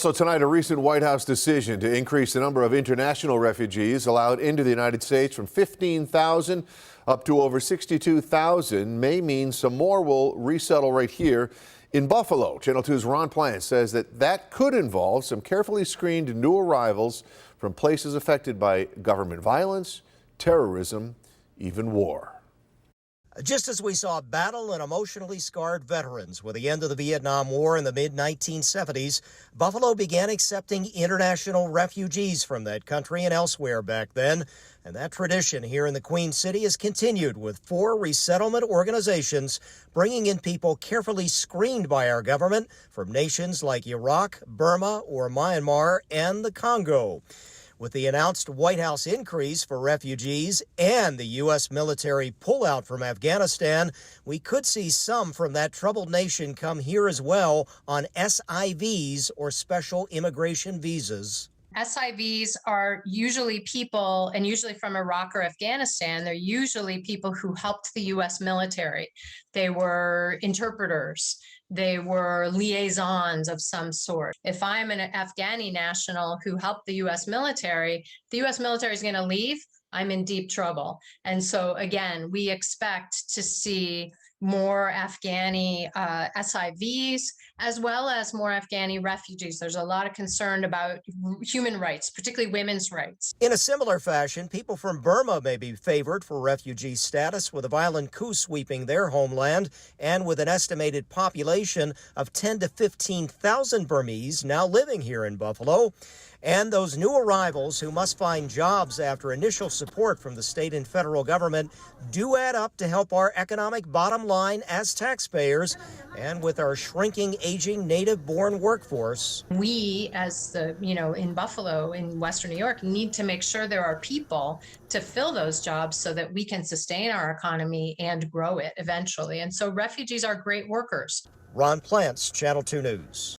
So tonight, a recent White House decision to increase the number of international refugees allowed into the United States from 15,000 up to over 62,000 may mean some more will resettle right here in Buffalo. Channel 2's Ron Plant says that could involve some carefully screened new arrivals from places affected by government violence, terrorism, even war. Just as we saw battle and emotionally scarred veterans with the end of the Vietnam War in the mid-1970s, Buffalo began accepting international refugees from that country and elsewhere back then. And that tradition here in the Queen City has continued with 4 resettlement organizations bringing in people carefully screened by our government from nations like Iraq, Burma, or Myanmar, and the Congo. With the announced White House increase for refugees and the U.S. military pullout from Afghanistan, we could see some from that troubled nation come here as well on SIVs, or special immigration visas. SIVs are usually people, and usually from Iraq or Afghanistan, they're usually people who helped the U.S. military. They were interpreters. They were liaisons of some sort. If I'm an Afghani national who helped the U.S. military is going to leave, I'm in deep trouble. And so, again, we expect to see more Afghani SIVs, as well as more Afghani refugees. There's a lot of concern about human rights, particularly women's rights. In a similar fashion, people from Burma may be favored for refugee status, with a violent coup sweeping their homeland, and with an estimated population of 10 to 15,000 Burmese now living here in Buffalo. And those new arrivals who must find jobs after initial support from the state and federal government do add up to help our economic bottom line as taxpayers, and with our shrinking, aging native-born workforce. We, as in Buffalo, in Western New York, need to make sure there are people to fill those jobs so that we can sustain our economy and grow it eventually. And so refugees are great workers. Ron Plants, Channel 2 News.